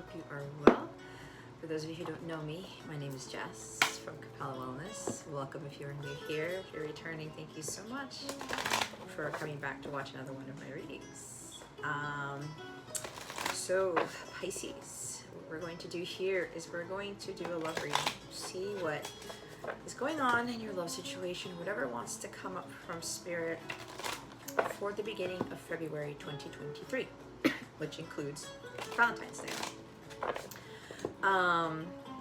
hope you are well. For those of you who don't know me, my name is Jess from Capella Wellness. Welcome if you're new here. If you're returning, thank you so much for coming back to watch another one of my readings. So Pisces, what we're going to do here is we're going to do a love reading. See what is going on in your love situation, whatever wants to come up from Spirit for the beginning of February 2023, which includes Valentine's Day.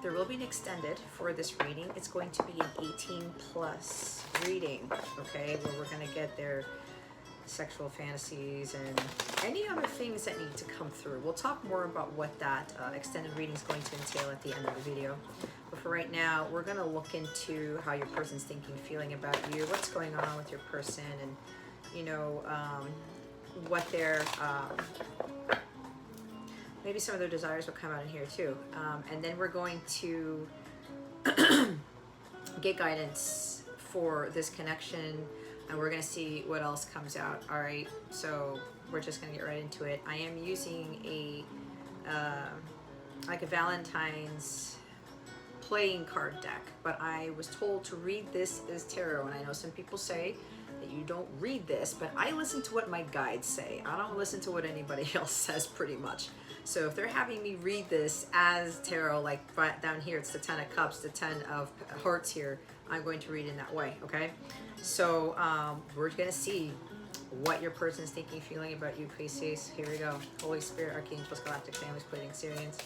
There will be an extended for this reading. It's going to be an 18 plus reading, okay, where we're going to get their sexual fantasies and any other things that need to come through. We'll talk more about what that extended reading is going to entail at the end of the video. But for right now, we're going to look into how your person's thinking, feeling about you, what's going on with your person, and you know, what their maybe some of their desires will come out in here too. And then we're going to get guidance for this connection, and we're going to see what else comes out. All right, so we're just going to get right into it. I am using a like a Valentine's playing card deck, but I was told to read this as tarot, and I know some people say that you don't read this, but I listen to what my guides say. I don't listen to what anybody else says, pretty much. So if they're having me read this as tarot, like right down here, it's the 10 of Cups, the 10 of Hearts here, I'm going to read in that way, okay? So we're gonna see what your person's thinking, feeling about you, Pisces. Here we go. Holy Spirit, Archangels, Galactic Families, Pleiadian Syrians,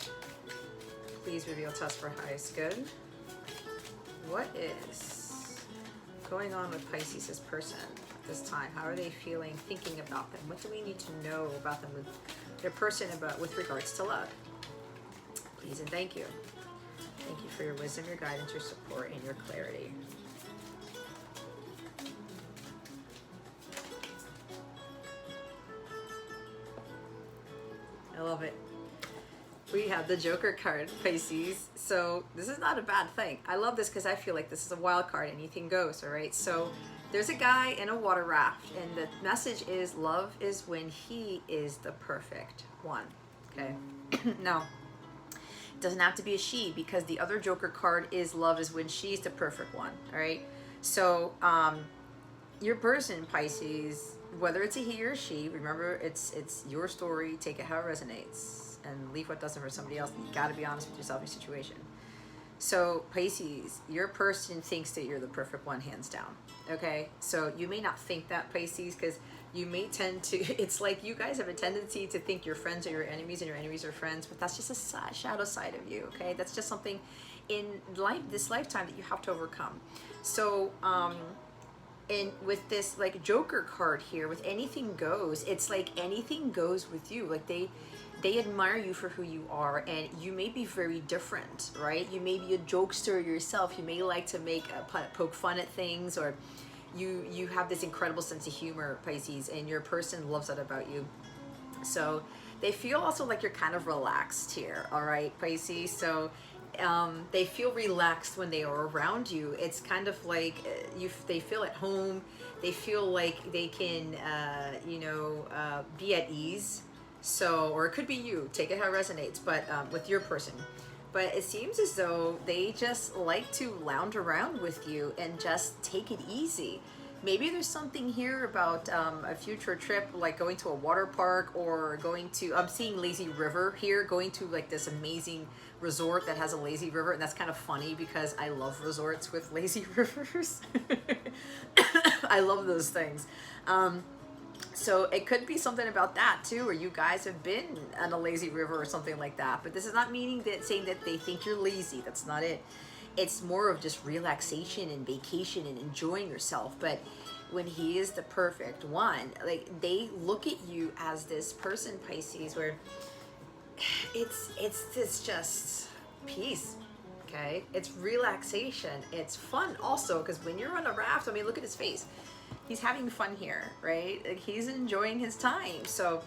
please reveal to us for highest good. What is going on with Pisces' person at this time? How are they feeling, thinking about them? What do we need to know about them, with their person, about with regards to love? Please and thank you. Thank you for your wisdom, your guidance, your support, and your clarity. I love it. We have the Joker card, Pisces. So this is not a bad thing. I love this because I feel like this is a wild card. Anything goes, all right? So there's a guy in a water raft, and the message is love is when he is the perfect one, okay? Now, it doesn't have to be a she, because the other Joker card is love is when she's the perfect one, all right? So your person, Pisces, whether it's a he or a she, remember, it's your story. Take it how it resonates, and leave what doesn't for somebody else. You got to be honest with yourself, your situation. So Pisces, your person thinks that you're the perfect one, hands down, okay? So you may not think that, Pisces, because you may tend to, it's like you guys have a tendency to think your friends are your enemies and your enemies are friends, but that's just a shadow side of you, okay? That's just something in life, this lifetime, that you have to overcome. So and with this like Joker card here, with anything goes, it's like anything goes with you. Like they admire you for who you are, and you may be very different, right? You may be a jokester yourself. You may like to make poke fun at things, or you have this incredible sense of humor, Pisces, and your person loves that about you. So they feel also like you're kind of relaxed here, all right, Pisces? So they feel relaxed when they are around you. It's kind of like they feel at home. They feel like they can, be at ease. So, or it could be you, take it how it resonates, but with your person. But it seems as though they just like to lounge around with you and just take it easy. Maybe there's something here about a future trip, like going to a water park, or going to, I'm seeing lazy river here, going to like this amazing resort that has a lazy river. And that's kind of funny because I love resorts with lazy rivers. I love those things. So it could be something about that too, or you guys have been on a lazy river or something like that. But this is not meaning that saying that they think you're lazy. That's not it. It's more of just relaxation and vacation and enjoying yourself. But when he is the perfect one, like they look at you as this person, Pisces, where it's just peace. Okay, it's relaxation. It's fun also, because when you're on a raft, I mean, look at his face. He's having fun here, right? Like he's enjoying his time. So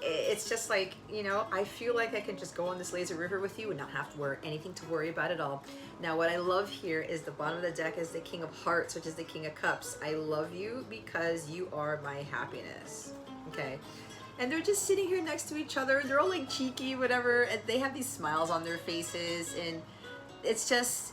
it's just like, you know, I feel like I can just go on this lazy river with you and not have to worry anything to worry about at all. Now, what I love here is the bottom of the deck is the King of Hearts, which is the King of Cups. I love you because you are my happiness. Okay. And they're just sitting here next to each other. They're all like cheeky, whatever. And they have these smiles on their faces. And it's just,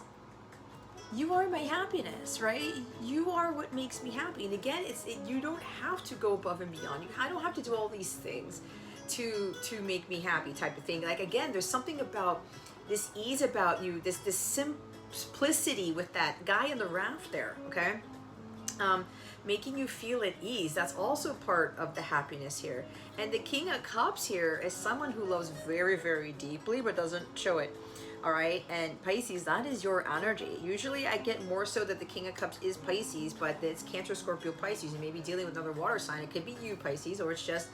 you are my happiness, right? You are what makes me happy. And again, you don't have to go above and beyond. I don't have to do all these things to make me happy type of thing. Like, again, there's something about this ease about you, this simplicity with that guy in the raft there, okay? Making you feel at ease. That's also part of the happiness here. And the King of Cups here is someone who loves very, very deeply, but doesn't show it. All right, and Pisces, that is your energy. Usually I get more so that the King of Cups is Pisces, but it's Cancer, Scorpio, Pisces. You may be dealing with another water sign. It could be you, Pisces, or it's just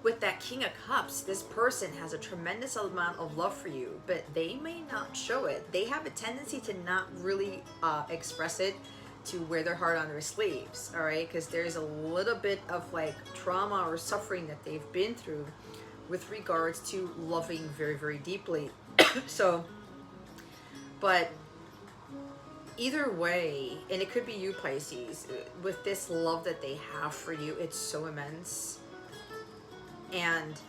with that King of Cups, this person has a tremendous amount of love for you, but they may not show it. They have a tendency to not really express it, to wear their heart on their sleeves, all right? Because there's a little bit of like trauma or suffering that they've been through with regards to loving very, very deeply. So, but either way, and it could be you, Pisces, with this love that they have for you, it's so immense. And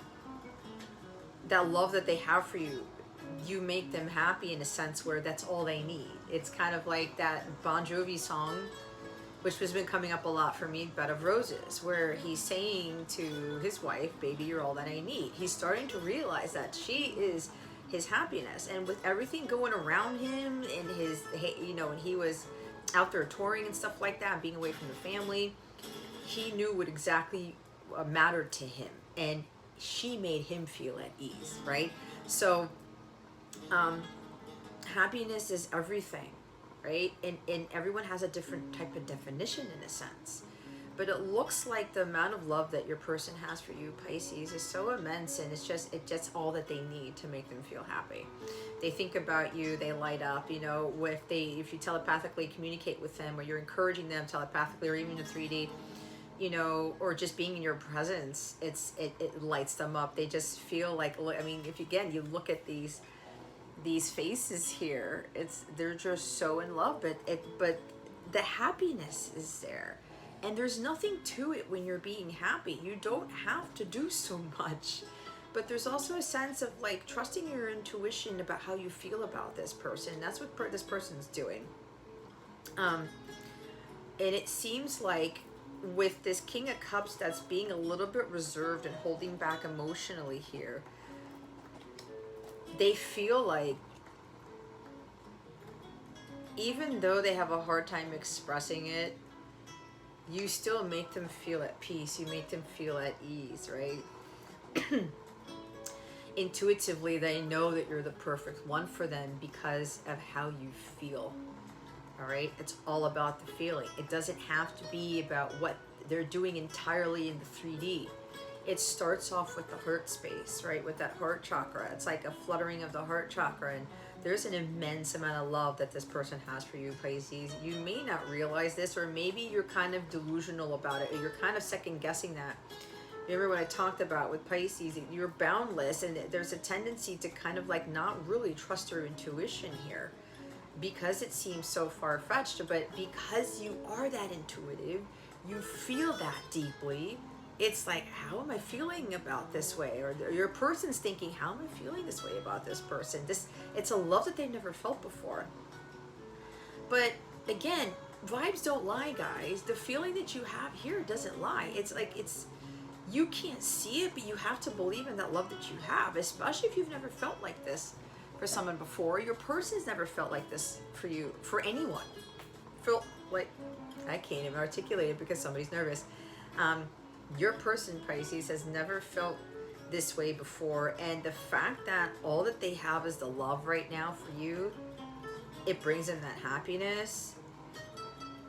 that love that they have for you, you make them happy in a sense where that's all they need. It's kind of like that Bon Jovi song, which has been coming up a lot for me, Bed of Roses, where he's saying to his wife, baby, you're all that I need. He's starting to realize that she is his happiness. And with everything going around him and his, you know, when he was out there touring and stuff like that, being away from the family, he knew what exactly mattered to him. And she made him feel at ease, right? So happiness is everything, right? And everyone has a different type of definition in a sense. But it looks like the amount of love that your person has for you, Pisces, is so immense, and it's just all that they need to make them feel happy. They think about you, they light up, you know, if you telepathically communicate with them, or you're encouraging them telepathically, or even in 3D, you know, or just being in your presence, it lights them up. They just feel like, I mean, if you look at these faces here, they're just so in love, but the happiness is there. And there's nothing to it when you're being happy. You don't have to do so much. But there's also a sense of like trusting your intuition about how you feel about this person. That's what this person's doing. And it seems like with this King of Cups that's being a little bit reserved and holding back emotionally here, they feel like even though they have a hard time expressing it, you still make them feel at peace. You make them feel at ease, right? Intuitively, they know that you're the perfect one for them because of how you feel. All right? It's all about the feeling. It doesn't have to be about what they're doing entirely in the 3D. It starts off with the heart space, right? With that heart chakra. It's like a fluttering of the heart chakra, and there's an immense amount of love that this person has for you, Pisces. You may not realize this, or maybe you're kind of delusional about it, or you're kind of second guessing that. Remember what I talked about with Pisces, you're boundless, and there's a tendency to kind of like not really trust your intuition here because it seems so far-fetched. But because you are that intuitive, you feel that deeply. It's like, how am I feeling about this way? Or your person's thinking, how am I feeling this way about this person? It's a love that they've never felt before. But again, vibes don't lie, guys. The feeling that you have here doesn't lie. It's like, you can't see it, but you have to believe in that love that you have, especially if you've never felt like this for someone before. Your person's never felt like this for you, for anyone. Feel like, I can't even articulate it because somebody's nervous. Your person, Pisces, has never felt this way before, and the fact that all that they have is the love right now for you, it brings them that happiness.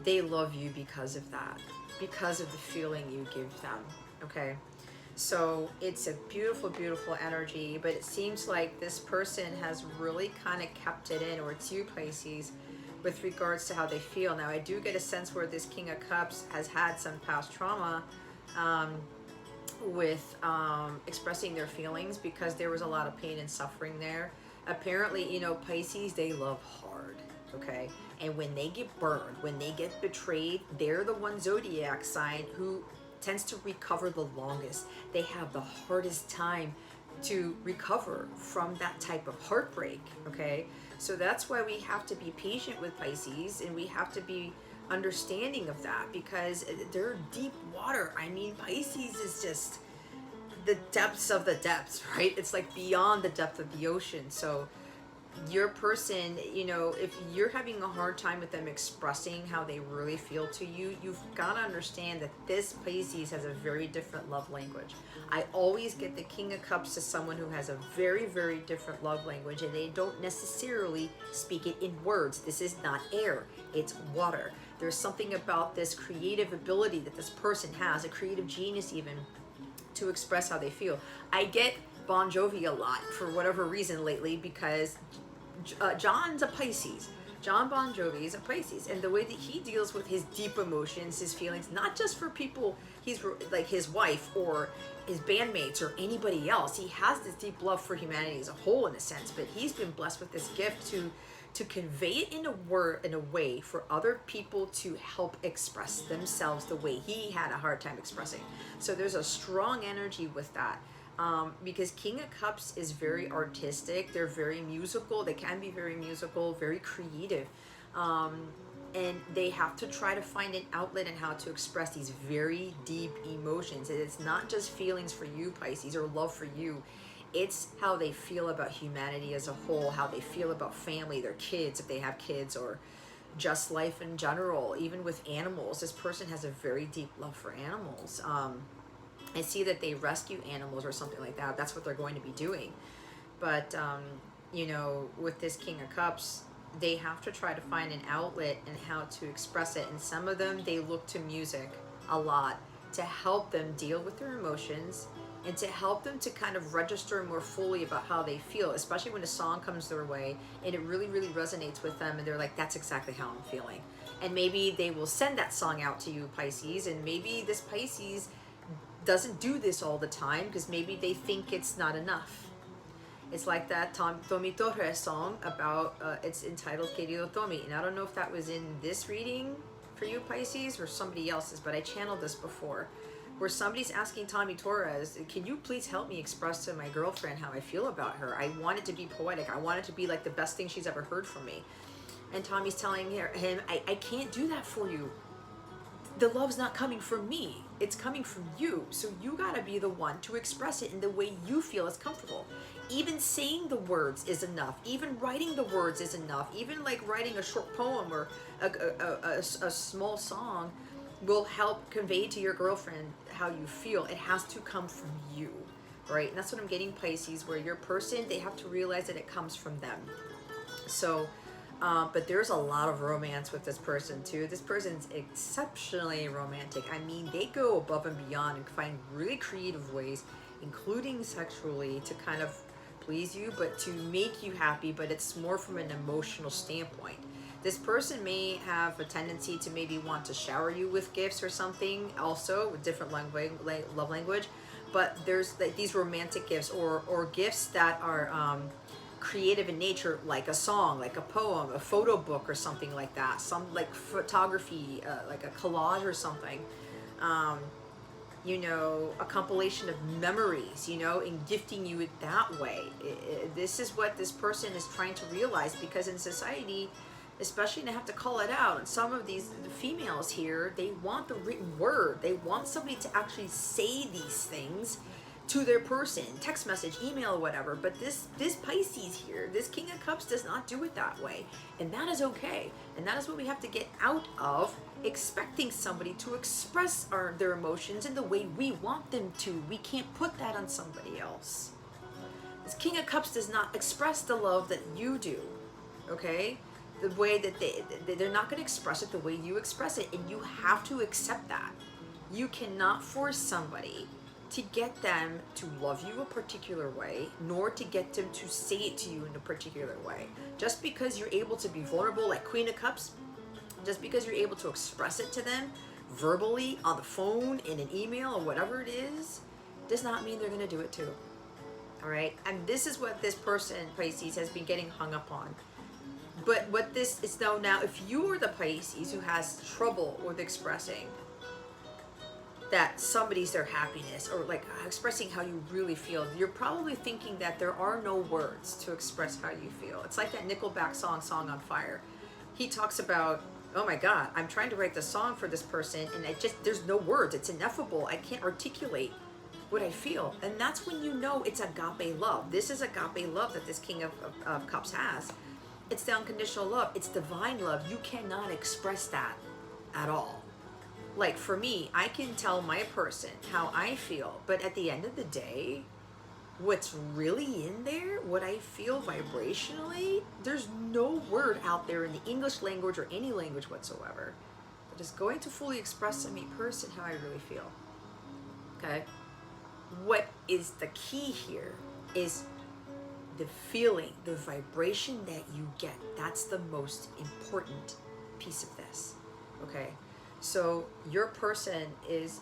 They love you because of that, because of the feeling you give them, okay? So it's a beautiful, beautiful energy, but it seems like this person has really kind of kept it in, or it's you, Pisces, with regards to how they feel. Now, I do get a sense where this King of Cups has had some past trauma with expressing their feelings, because there was a lot of pain and suffering there. Apparently, you know, Pisces, they love hard, okay? And when they get burned, when they get betrayed, they're the one zodiac sign who tends to recover the longest. They have the hardest time to recover from that type of heartbreak, okay? So that's why we have to be patient with Pisces, and we have to be understanding of that, because they're deep water. I mean, Pisces is just the depths of the depths, right? It's like beyond the depth of the ocean. So your person, you know, if you're having a hard time with them expressing how they really feel to you, you've got to understand that this Pisces has a very different love language. I always get the King of Cups to someone who has a very, very different love language, and they don't necessarily speak it in words. This is not air, it's water. There's something about this creative ability that this person has, a creative genius even, to express how they feel. I get Bon Jovi a lot for whatever reason lately, because John's a Pisces. John Bon Jovi is a Pisces, and the way that he deals with his deep emotions, his feelings, not just for people he's like his wife or his bandmates or anybody else. He has this deep love for humanity as a whole, in a sense, but he's been blessed with this gift to convey it in a way for other people to help express themselves the way he had a hard time expressing. So there's a strong energy with that. Because King of Cups is very artistic, they're very musical, they can be very musical, very creative, and they have to try to find an outlet in how to express these very deep emotions. And it's not just feelings for you, Pisces, or love for you. It's how they feel about humanity as a whole, how they feel about family, their kids, if they have kids, or just life in general. Even with animals, this person has a very deep love for animals. I see that they rescue animals or something like that. That's what they're going to be doing. But, you know, with this King of Cups, they have to try to find an outlet and how to express it. And some of them, they look to music a lot to help them deal with their emotions and to help them to kind of register more fully about how they feel, especially when a song comes their way and it really, really resonates with them. And they're like, that's exactly how I'm feeling. And maybe they will send that song out to you, Pisces. And maybe this Pisces doesn't do this all the time, because maybe they think it's not enough. It's like that Tommy Torres song about, it's entitled Querido Tommy, and I don't know if that was in this reading for you, Pisces, or somebody else's, but I channeled this before, where somebody's asking Tommy Torres, can you please help me express to my girlfriend how I feel about her? I want it to be poetic. I want it to be like the best thing she's ever heard from me. And Tommy's telling him, I can't do that for you. The love's not coming from me, it's coming from you. So you gotta be the one to express it in the way you feel is comfortable. Even saying the words is enough. Even writing the words is enough. Even like writing a short poem or a small song will help convey to your girlfriend how you feel. It has to come from you, right? And that's what I'm getting, Pisces, where your person, they have to realize that it comes from them. So but there's a lot of romance with this person too. This person's exceptionally romantic. I mean, they go above and beyond and find really creative ways, including sexually, to kind of please you, but to make you happy, but it's more from an emotional standpoint. This person may have a tendency to maybe want to shower you with gifts or something, also with different love language, but there's like these romantic gifts or gifts that are creative in nature, like a song, like a poem, a photo book or something like that, some like photography, like a collage or something, you know, a compilation of memories, you know, and gifting you it that way. This is what this person is trying to realize, because in society, especially, and I have to call it out, and some of these females here, they want the written word. They want somebody to actually say these things to their person, text message, email, whatever. But this Pisces here, this King of Cups, does not do it that way, and that is okay. And that is what we have to get out of expecting somebody to express their emotions in the way we want them to. We can't put that on somebody else. This King of Cups does not express the love that you do, okay? The way that they're not going to express it the way you express it, and you have to accept that. You cannot force somebody to get them to love you a particular way, nor to get them to say it to you in a particular way. Just because you're able to be vulnerable, like Queen of Cups, just because you're able to express it to them verbally, on the phone, in an email, or whatever it is, does not mean they're going to do it too. All right? And this is what this person, Pisces, has been getting hung up on. But what this is now, if you are the Pisces who has trouble with expressing, that somebody's their happiness, or like expressing how you really feel, you're probably thinking that there are no words to express how you feel. It's like that Nickelback Song on Fire. He talks about, oh my God, I'm trying to write the song for this person and there's no words. It's ineffable. I can't articulate what I feel. And that's when you know it's agape love. This is agape love that this King of Cups has. It's the unconditional love. It's divine love. You cannot express that at all. Like for me, I can tell my person how I feel, but at the end of the day, what's really in there, what I feel vibrationally, there's no word out there in the English language or any language whatsoever that is going to fully express to me person how I really feel. Okay? What is the key here is the feeling, the vibration that you get. That's the most important piece of this. Okay? So your person is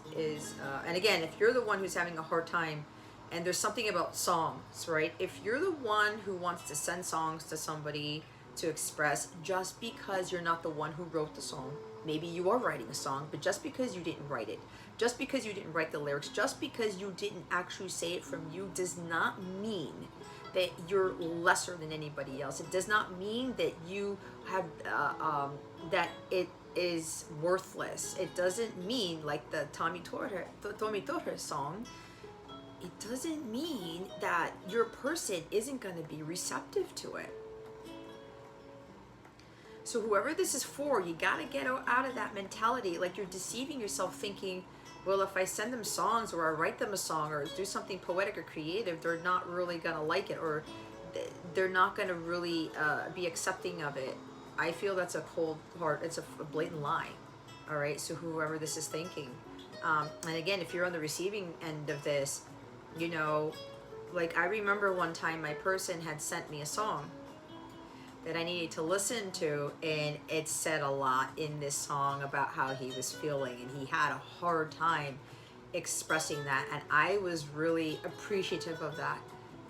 and again, if you're the one who's having a hard time, and there's something about songs, right? If you're the one who wants to send songs to somebody to express, just because you're not the one who wrote the song, maybe you are writing a song, but just because you didn't write it, just because you didn't write the lyrics, just because you didn't actually say it from you, does not mean that you're lesser than anybody else. It does not mean that you have that it is worthless. It doesn't mean, like the Tommy Torres song, it doesn't mean that your person isn't going to be receptive to it. So whoever this is for, you got to get out of that mentality. Like you're deceiving yourself thinking, well, if I send them songs or I write them a song or do something poetic or creative, they're not really going to like it, or they're not going to really be accepting of it. I feel that's a cold heart. It's a blatant lie. All right. So whoever this is thinking, and again, if you're on the receiving end of this, you know, like I remember one time my person had sent me a song that I needed to listen to, and it said a lot in this song about how he was feeling, and he had a hard time expressing that, and I was really appreciative of that,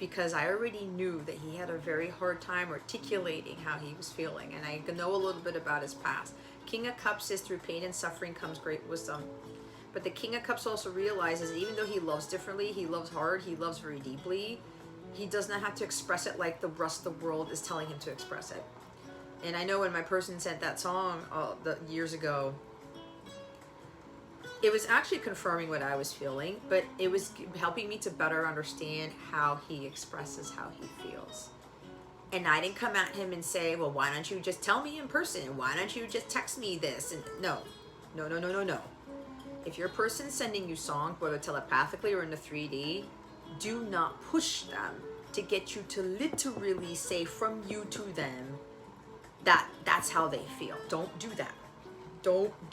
because I already knew that he had a very hard time articulating how he was feeling, and I know a little bit about his past. King of Cups is through pain and suffering comes great wisdom. But the King of Cups also realizes even though he loves differently, he loves hard, he loves very deeply, he does not have to express it like the rest of the world is telling him to express it. And I know when my person sent that song years ago, it was actually confirming what I was feeling, but it was helping me to better understand how he expresses how he feels. And I didn't come at him and say, well, why don't you just tell me in person? Why don't you just text me this? And no. If your person's sending you songs, whether telepathically or in the 3D, do not push them to get you to literally say from you to them that that's how they feel. Don't do that.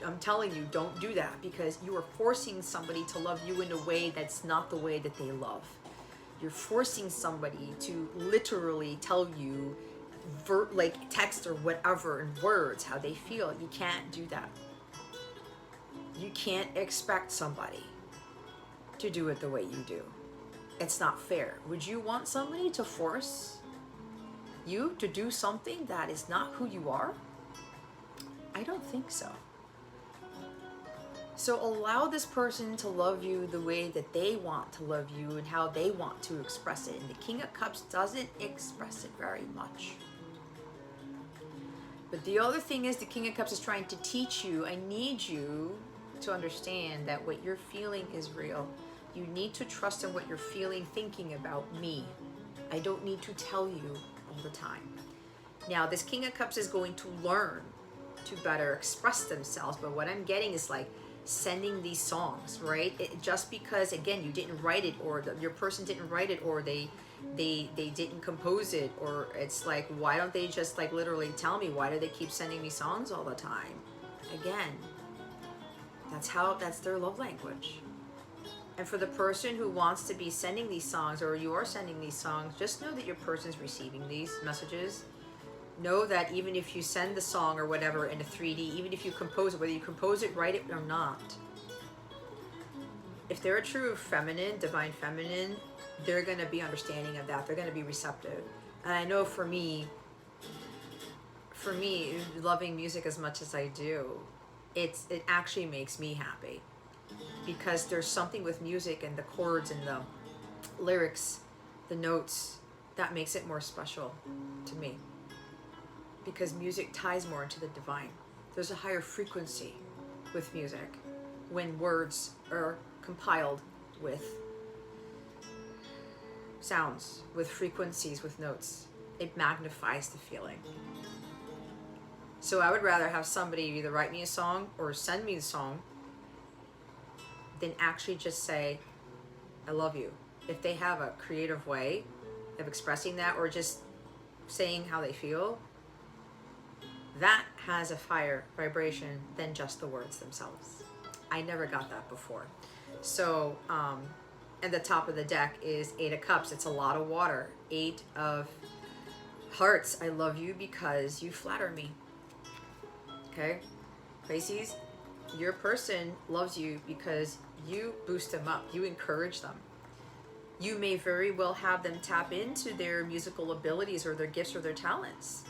I'm telling you, don't do that, because you are forcing somebody to love you in a way that's not the way that they love. You're forcing somebody to literally tell you, like text or whatever in words, how they feel. You can't do that. You can't expect somebody to do it the way you do. It's not fair. Would you want somebody to force you to do something that is not who you are? I don't think so. So allow this person to love you the way that they want to love you and how they want to express it. And the King of Cups doesn't express it very much. But the other thing is the King of Cups is trying to teach you, I need you to understand that what you're feeling is real. You need to trust in what you're feeling, thinking about me. I don't need to tell you all the time. Now, this King of Cups is going to learn to better express themselves, but what I'm getting is like sending these songs, right? Just because, again, you didn't write it, or your person didn't write it, or they didn't compose it, or it's like, why don't they just like literally tell me, why do they keep sending me songs all the time? Again, that's their love language. And for the person who wants to be sending these songs, or you are sending these songs, just know that your person's receiving these messages. Know that even if you send the song or whatever in a 3D, even if you compose it, whether you compose it, write it or not, if they're a true feminine, divine feminine, they're going to be understanding of that. They're going to be receptive. And I know for me, loving music as much as I do, it actually makes me happy. because there's something with music and the chords and the lyrics, the notes, that makes it more special to me, because music ties more into the divine. There's a higher frequency with music when words are compiled with sounds, with frequencies, with notes. It magnifies the feeling. So I would rather have somebody either write me a song or send me a song than actually just say, I love you. If they have a creative way of expressing that, or just saying how they feel, that has a higher vibration than just the words themselves. I never got that before. So, and the top of the deck is 8 of Cups. It's a lot of water. 8 of Hearts. I love you because you flatter me. Okay? Pisces, your person loves you because you boost them up. You encourage them. You may very well have them tap into their musical abilities or their gifts or their talents.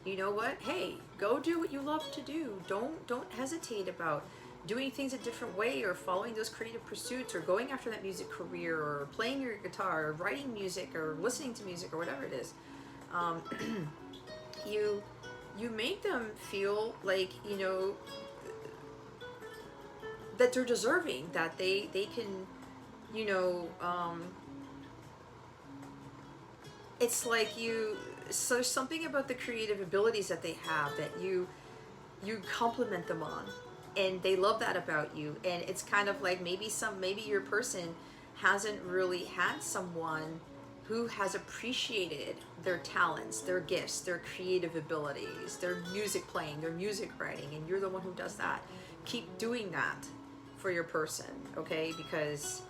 You know what? Hey, go do what you love to do. Don't hesitate about doing things a different way, or following those creative pursuits, or going after that music career, or playing your guitar, or writing music, or listening to music, or whatever it is. You make them feel like, you know, that they're deserving, that they can, you know, it's like so there's something about the creative abilities that they have that you compliment them on, and they love that about you. And it's kind of like maybe your person hasn't really had someone who has appreciated their talents, their gifts, their creative abilities, their music playing, their music writing, and you're the one who does that. Keep doing that for your person, okay? Because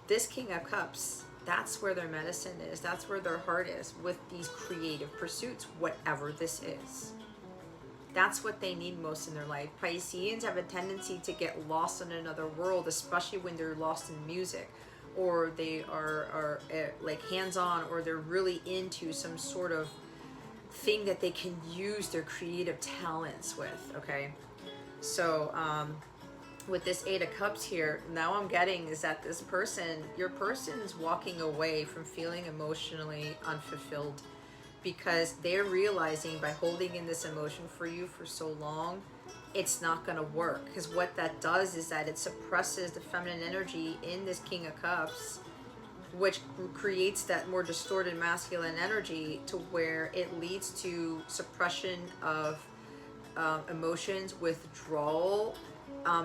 this King of Cups, that's where their medicine is. That's where their heart is with these creative pursuits, whatever this is. That's what they need most in their life. Pisceans have a tendency to get lost in another world, especially when they're lost in music, or they are like hands-on, or they're really into some sort of thing that they can use their creative talents with, okay? So with this 8 of Cups here, now I'm getting is that this person, your person's walking away from feeling emotionally unfulfilled, because they're realizing by holding in this emotion for you for so long, it's not going to work. Because what that does is that it suppresses the feminine energy in this King of Cups, which creates that more distorted masculine energy, to where it leads to suppression of emotions, withdrawal.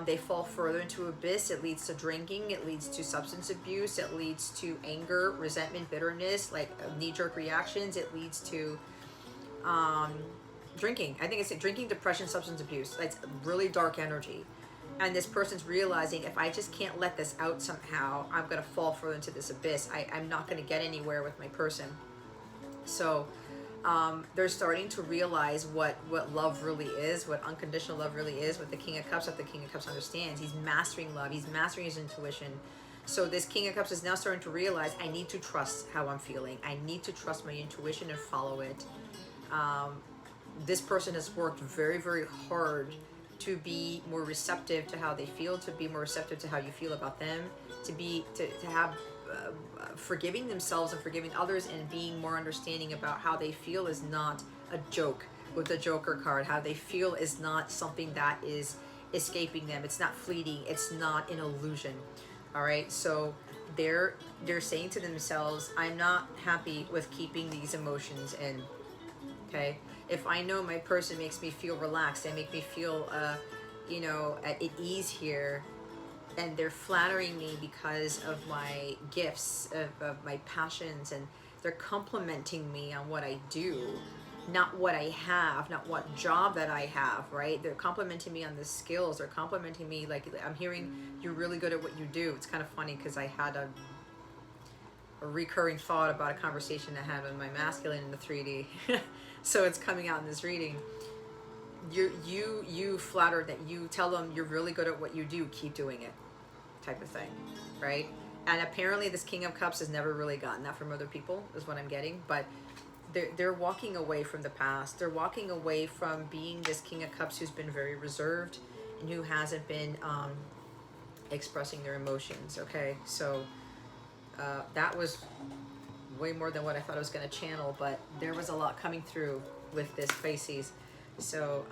They fall further into abyss. It leads to drinking. It leads to substance abuse. It leads to anger, resentment, bitterness, like knee-jerk reactions. It leads to drinking. I think it's drinking, depression, substance abuse. It's really dark energy. And this person's realizing, if I just can't let this out somehow, I'm going to fall further into this abyss. I'm not going to get anywhere with my person. So they're starting to realize what love really is, what unconditional love really is, what the King of Cups, what the King of Cups understands. He's mastering love. He's mastering his intuition. So this King of Cups is now starting to realize, I need to trust how I'm feeling. I need to trust my intuition and follow it. This person has worked very, very hard to be more receptive to how they feel, to be more receptive to how you feel about them, to have forgiving themselves and forgiving others, and being more understanding about how they feel is not a joke with the Joker card. How they feel is not something that is escaping them. It's not fleeting. It's not an illusion. All right. So they're saying to themselves, I'm not happy with keeping these emotions in. Okay. If I know my person makes me feel relaxed, they make me feel, you know, at ease here, and they're flattering me because of my gifts, of my passions, and they're complimenting me on what I do, not what I have, not what job that I have, right? They're complimenting me on the skills. They're complimenting me, like, I'm hearing you're really good at what you do. It's kind of funny because I had a recurring thought about a conversation I had with my masculine in the 3D. So it's coming out in this reading. You flatter that, you tell them you're really good at what you do, keep doing it, type of thing, right? And apparently this King of Cups has never really gotten that from other people, is what I'm getting. But they're walking away from the past. They're walking away from being this King of Cups who's been very reserved and who hasn't been expressing their emotions. Okay, so that was way more than what I thought I was going to channel, but there was a lot coming through with this Pisces. So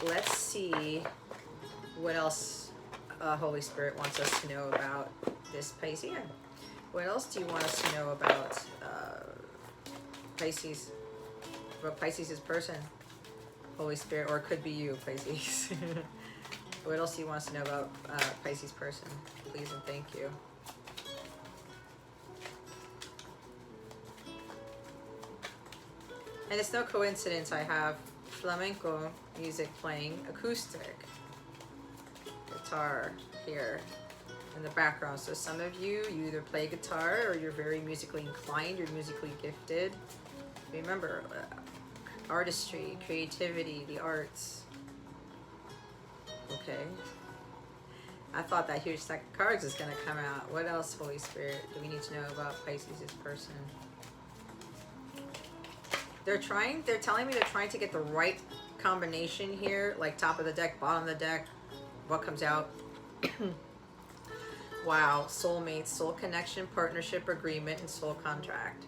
let's see what else Holy Spirit wants us to know about this Piscean. What else do you want us to know about Pisces? About Pisces' person, Holy Spirit, or it could be you, Pisces. What else do you want us to know about Pisces' person? Please and thank you. And it's no coincidence I have flamenco music playing, acoustic guitar here in the background. So some of you either play guitar or you're very musically inclined, you're musically gifted. Remember, artistry, creativity, the arts. Okay. I thought that huge stack of cards is going to come out. What else, Holy Spirit, do we need to know about Pisces' person? They're telling me they're trying to get the right combination here, like top of the deck, bottom of the deck, what comes out. Wow, soulmates, soul connection, partnership, agreement, and soul contract.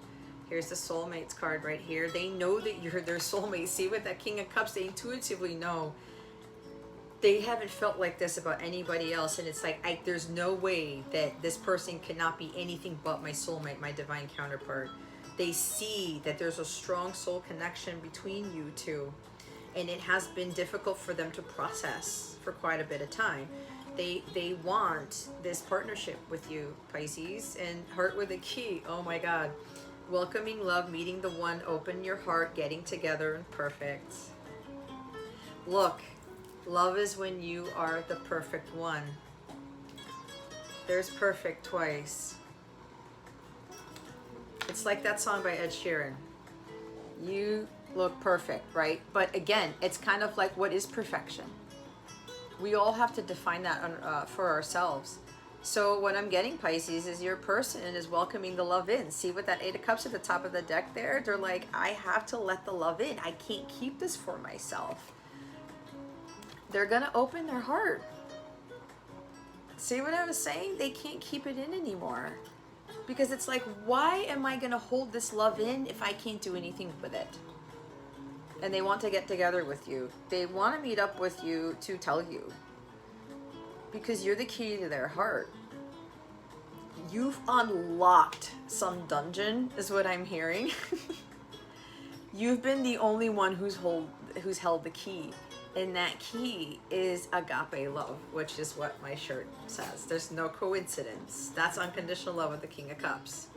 Here's the soulmates card right here. They know that you're their soulmate. See, with that King of Cups, they intuitively know. They haven't felt like this about anybody else, and it's like, there's no way that this person cannot be anything but my soulmate, my divine counterpart. They see that there's a strong soul connection between you two, and it has been difficult for them to process for quite a bit of time. They want this partnership with you, Pisces, and heart with a key. Oh my God. Welcoming love, meeting the one, open your heart, getting together, and perfect. Look, love is when you are the perfect one. There's perfect twice. It's like that song by Ed Sheeran. You look perfect, right? But again, it's kind of like, what is perfection? We all have to define that for ourselves. So what I'm getting, Pisces, is your person is welcoming the love in. See with that Eight of Cups at the top of the deck there? They're like, I have to let the love in. I can't keep this for myself. They're going to open their heart. See what I was saying? They can't keep it in anymore. Because it's like, why am I going to hold this love in if I can't do anything with it? And they want to get together with you. They want to meet up with you to tell you. Because you're the key to their heart. You've unlocked some dungeon, is what I'm hearing. You've been the only one who's held the key. And that key is agape love, which is what my shirt says. There's no coincidence. That's unconditional love with the King of Cups.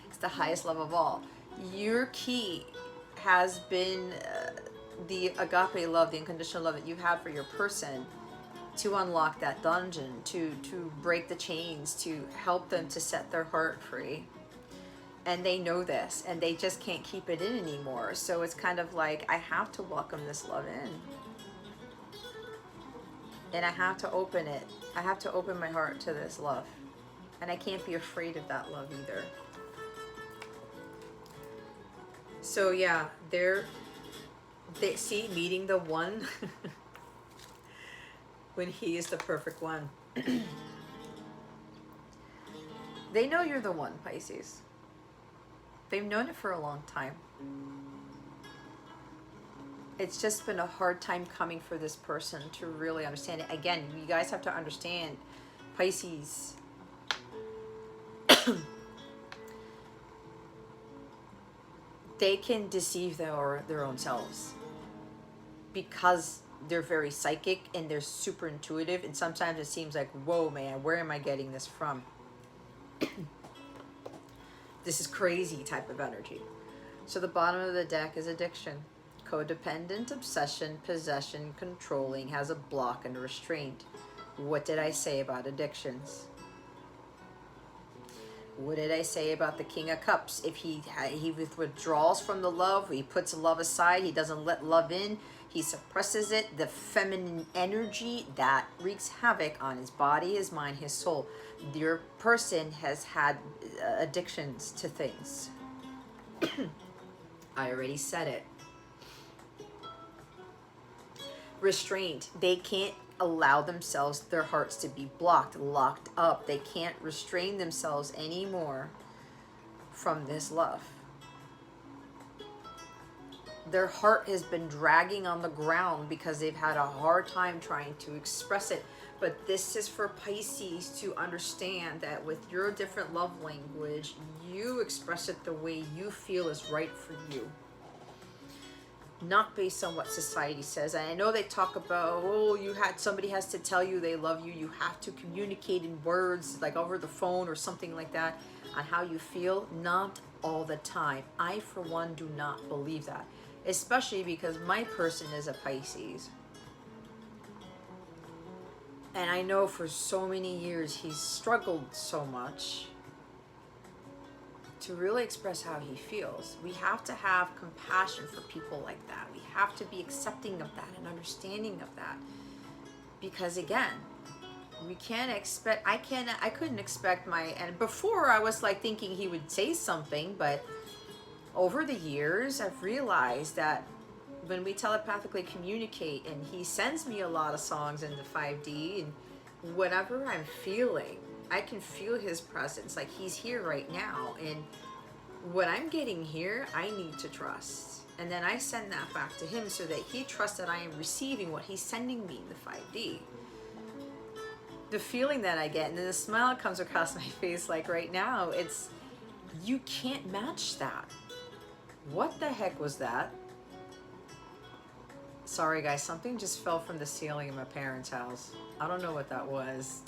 It's the highest love of all. Your key has been the agape love, the unconditional love that you have for your person, to unlock that dungeon, to break the chains, to help them to set their heart free. And they know this, and they just can't keep it in anymore. So it's kind of like, I have to welcome this love in. And I have to open it. I have to open my heart to this love. And I can't be afraid of that love either. So yeah, they see meeting the one when he is the perfect one. They know you're the one, Pisces. They've known it for a long time. It's just been a hard time coming for this person to really understand it. Again, you guys have to understand, Pisces, they can deceive their own selves because they're very psychic and they're super intuitive, and sometimes it seems like, whoa man, where am I getting this from? This is crazy type of energy. So the bottom of the deck is addiction. Codependent, obsession, possession, controlling, has a block and a restraint. What did I say about addictions? What did I say about the King of Cups? If he withdraws from the love, he puts love aside, he doesn't let love in, he suppresses it, the feminine energy that wreaks havoc on his body, his mind, his soul. Your person has had addictions to things. I already said it. restrained. They can't allow themselves, their hearts to be blocked, locked up. They can't restrain themselves anymore from this love. Their heart has been dragging on the ground because they've had a hard time trying to express it. But this is for Pisces to understand that with your different love language, you express it the way you feel is right for you. Not based on what society says. And I know they talk about, oh, somebody has to tell you they love you. You have to communicate in words, like over the phone or something like that, on how you feel. Not all the time. I, for one, do not believe that. Especially because my person is a Pisces. And I know for so many years he's struggled so much to really express how he feels. We have to have compassion for people like that. We have to be accepting of that and understanding of that. Because again, we can't expect, I couldn't expect and before I was like thinking he would say something, but over the years, I've realized that when we telepathically communicate and he sends me a lot of songs in the 5D, and whatever I'm feeling, I can feel his presence. Like he's here right now. And what I'm getting here, I need to trust. And then I send that back to him so that he trusts that I am receiving what he's sending me in the 5D. The feeling that I get, and then the smile comes across my face like right now, it's, you can't match that. What the heck was that? Sorry guys, something just fell from the ceiling in my parents' house. I don't know what that was.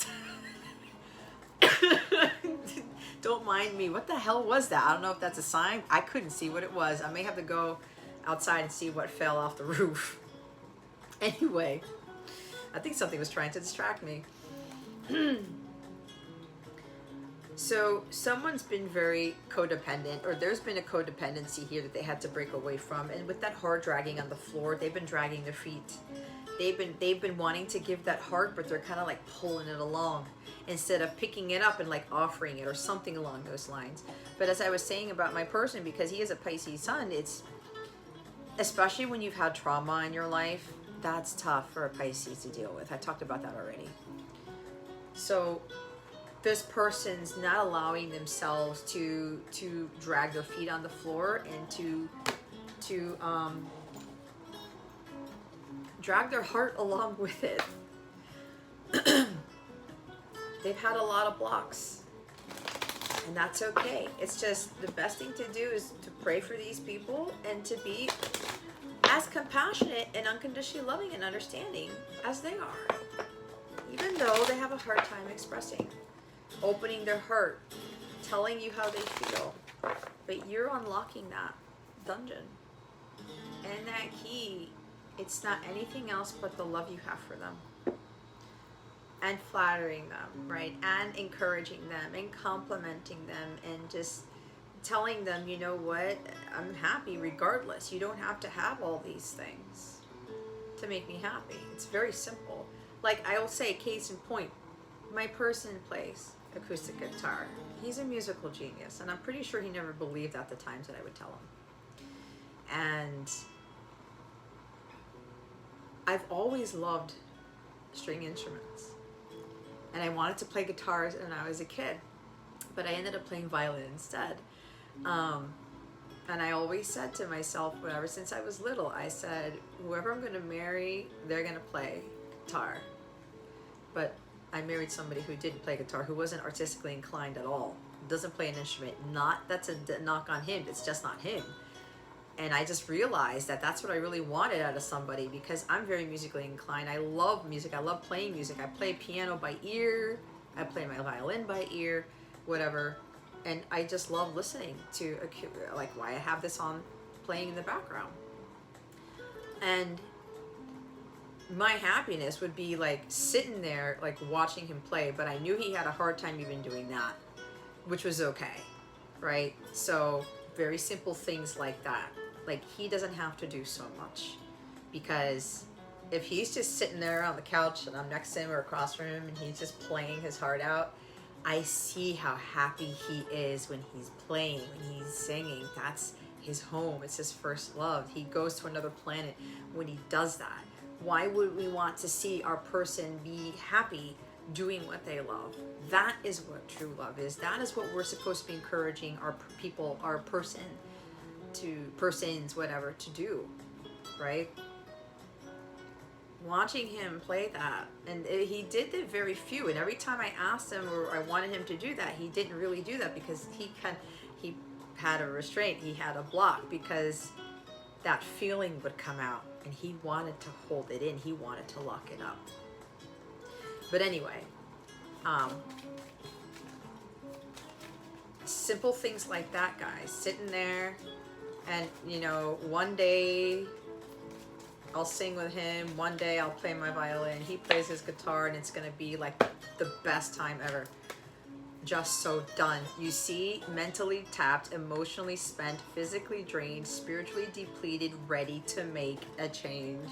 Don't mind me. What the hell was that? I don't know if that's a sign. I couldn't see what it was. I may have to go outside and see what fell off the roof. Anyway, I think something was trying to distract me. So someone's been very codependent, or there's been a codependency here that they had to break away from. And with that heart dragging on the floor, they've been dragging their feet. They've been wanting to give that heart, but they're kind of like pulling it along instead of picking it up and like offering it or something along those lines. But as I was saying about my person, because he is a Pisces sun, it's especially when you've had trauma in your life, that's tough for a Pisces to deal with. I talked about that already. So this person's not allowing themselves to drag their feet on the floor and to drag their heart along with it. They've had a lot of blocks, and that's okay. It's just the best thing to do is to pray for these people and to be as compassionate and unconditionally loving and understanding as they are, even though they have a hard time expressing, opening their heart, telling you how they feel. But you're unlocking that dungeon and that key. It's not anything else but the love you have for them, and flattering them, right? And encouraging them and complimenting them and just telling them, you know what, I'm happy regardless. You don't have to have all these things to make me happy. It's very simple. Like I will say, case in point, my person plays acoustic guitar. He's a musical genius, and I'm pretty sure he never believed at the times that I would tell him. And I've always loved string instruments, and I wanted to play guitars when I was a kid, but I ended up playing violin instead. And I always said to myself, whenever since I was little, I said, whoever I'm going to marry, they're going to play guitar. But I married somebody who didn't play guitar, who wasn't artistically inclined at all, doesn't play an instrument. Not that's a knock on him, it's just not him. And I just realized that that's what I really wanted out of somebody, because I'm very musically inclined. I love music. I love playing music. I play piano by ear. I play my violin by ear, whatever. And I just love listening to, like, why I have this on playing in the background. And my happiness would be like sitting there, like watching him play, but I knew he had a hard time even doing that, which was okay, right? So very simple things like that. Like, he doesn't have to do so much, because if he's just sitting there on the couch and I'm next to him or across from him and he's just playing his heart out, I see how happy he is when he's playing, when he's singing. That's his home. It's his first love. He goes to another planet when he does that. Why would we want to see our person be happy doing what they love? That is what true love is. That is what we're supposed to be encouraging our people, our persons, whatever, to do, right? Watching him play that, and he did it very few, and every time I asked him or I wanted him to do that, he didn't really do that because he had a restraint, he had a block, because that feeling would come out and he wanted to hold it in, he wanted to lock it up. But anyway, simple things like that, guys, sitting there, and you know, one day I'll sing with him, one day I'll play my violin, he plays his guitar, and it's gonna be like the best time ever. Just so done. You see, mentally tapped, emotionally spent, physically drained, spiritually depleted, ready to make a change.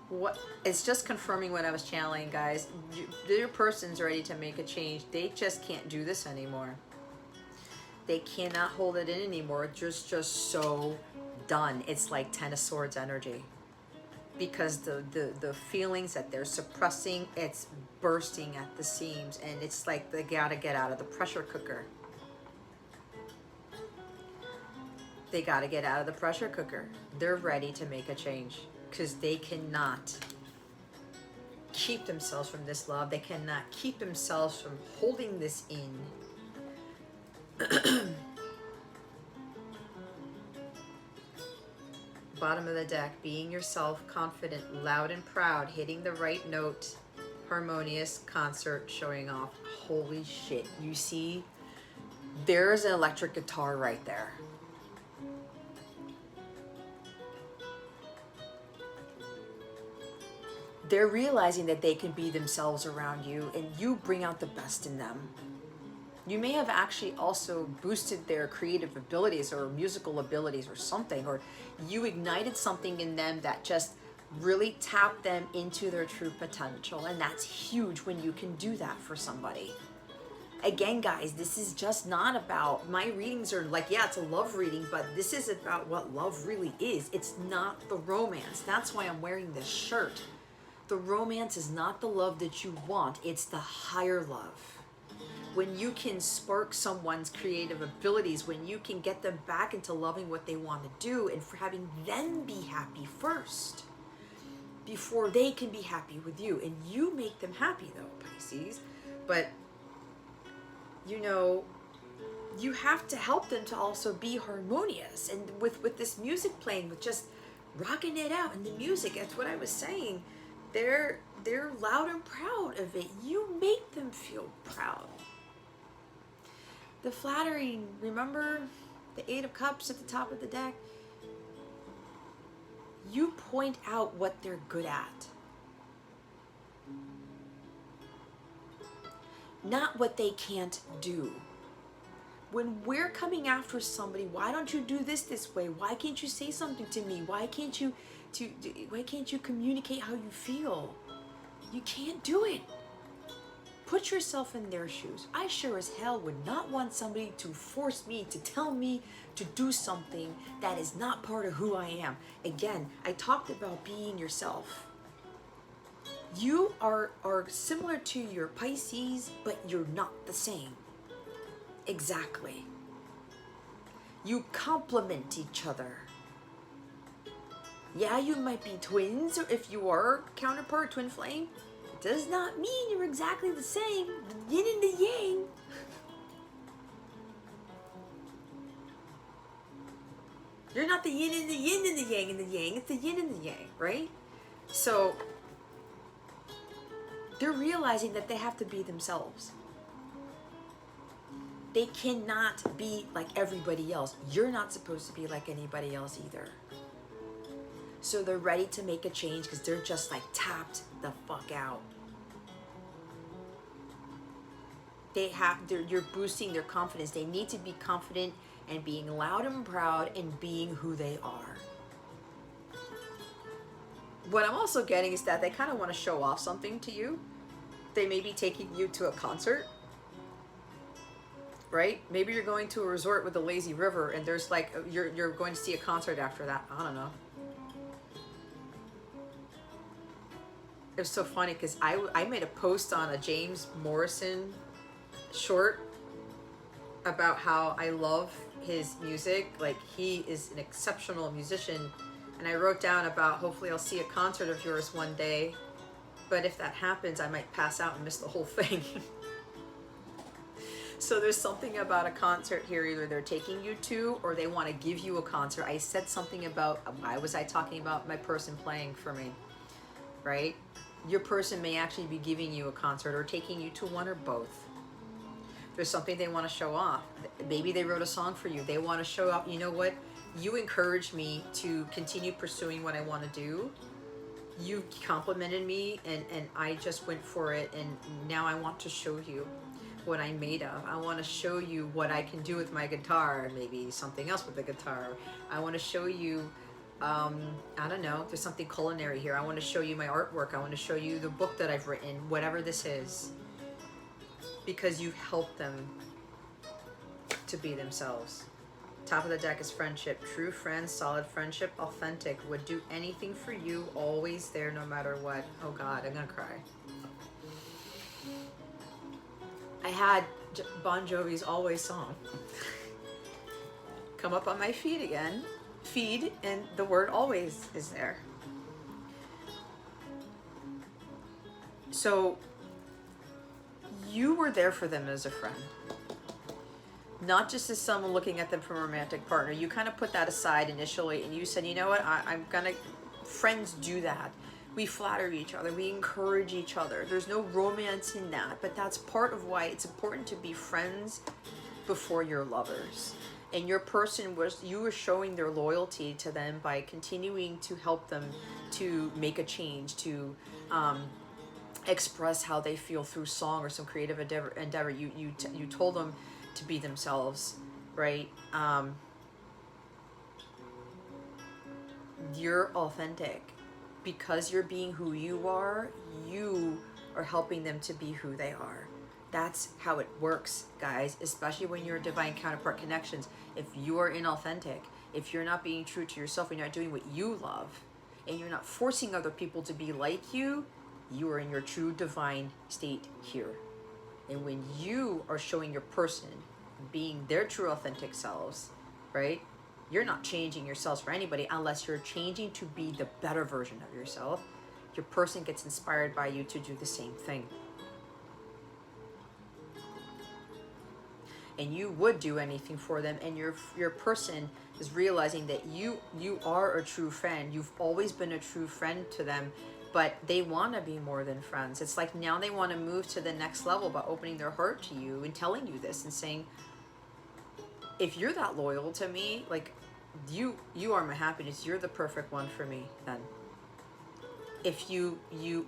What? It's just confirming what I was channeling, guys. Your person's ready to make a change. They just can't do this anymore. They cannot hold it in anymore. Just so done. It's like Ten of Swords energy. Because the feelings that they're suppressing, it's bursting at the seams, and it's like they gotta get out of the pressure cooker. They gotta get out of the pressure cooker. They're ready to make a change because they cannot keep themselves from this love. They cannot keep themselves from holding this in. Bottom of the deck, being yourself, confident, loud and proud, hitting the right note, harmonious, concert, showing off. Holy shit. You see, there's an electric guitar right there. They're realizing that they can be themselves around you, and you bring out the best in them. You may have actually also boosted their creative abilities or musical abilities or something, or you ignited something in them that just really tapped them into their true potential. And that's huge when you can do that for somebody. Again, guys, this is just not about, my readings are like, yeah, it's a love reading, but this is about what love really is. It's not the romance. That's why I'm wearing this shirt. The romance is not the love that you want. It's the higher love. When you can spark someone's creative abilities, when you can get them back into loving what they want to do, and for having them be happy first before they can be happy with you. And you make them happy though, Pisces. But you know, you have to help them to also be harmonious. And with this music playing, with just rocking it out, and the music, that's what I was saying, they're loud and proud of it. You make them feel proud. The flattering, remember the Eight of Cups at the top of the deck? You point out what they're good at. Not what they can't do. When we're coming after somebody, why don't you do this way? Why can't you say something to me? Why can't you communicate how you feel? You can't do it. Put yourself in their shoes. I sure as hell would not want somebody to force me, to tell me to do something that is not part of who I am. Again, I talked about being yourself. You are similar to your Pisces, but you're not the same. Exactly. You complement each other. Yeah, you might be twins, or if you are counterpart, twin flame, it does not mean you're exactly the same. The yin and the yang. You're not the yin and the yin and the yang and the yang. It's the yin and the yang, right? So they're realizing that they have to be themselves. They cannot be like everybody else. You're not supposed to be like anybody else either. So they're ready to make a change because they're just like tapped the fuck out. You're boosting their confidence. They need to be confident and being loud and proud and being who they are. What I'm also getting is that they kind of want to show off something to you. They may be taking you to a concert, right? Maybe you're going to a resort with a lazy river and there's like, you're going to see a concert after that. I don't know. it was so funny because I made a post on a James Morrison short about how I love his music. Like, he is an exceptional musician. And I wrote down about, hopefully I'll see a concert of yours one day. But if that happens, I might pass out and miss the whole thing. So there's something about a concert here, either they're taking you to or they want to give you a concert. I said something about, why was I talking about my person playing for me, right? Your person may actually be giving you a concert or taking you to one or both. There's something they want to show off. Maybe they wrote a song for you. They want to show off, you know what? You encouraged me to continue pursuing what I want to do. You complimented me and I just went for it, and now I want to show you what I'm made of. I want to show you what I can do with my guitar, maybe something else with the guitar. I want to show you, I don't know, there's something culinary here. I want to show you my artwork. I want to show you the book that I've written, whatever this is, because you've helped them to be themselves. Top of the deck is friendship. True friends, solid friendship, authentic, would do anything for you, always there no matter what. Oh God, I'm gonna cry. I had Bon Jovi's Always song come up on my feed again. Feed, and the word always is there. So you were there for them as a friend. Not just as someone looking at them from a romantic partner. You kind of put that aside initially and you said, you know what, I'm gonna, friends do that. We flatter each other, we encourage each other. There's no romance in that, but that's part of why it's important to be friends before you're lovers. And your person was, you were showing their loyalty to them by continuing to help them to make a change, to express how they feel through song or some creative endeavor. You told them to be themselves, right? You're authentic. Because you're being who you are helping them to be who they are. That's how it works, guys, especially when you're divine counterpart connections. If you are inauthentic, if you're not being true to yourself and you're not doing what you love, and you're not forcing other people to be like you, you are in your true divine state here. And when you are showing your person being their true authentic selves, right? You're not changing yourselves for anybody unless you're changing to be the better version of yourself. Your person gets inspired by you to do the same thing. And you would do anything for them, and your person is realizing that you are a true friend. You've always been a true friend to them, but they want to be more than friends. It's like now they want to move to the next level by opening their heart to you and telling you this and saying, if you're that loyal to me, like, you are my happiness, you're the perfect one for me. Then if you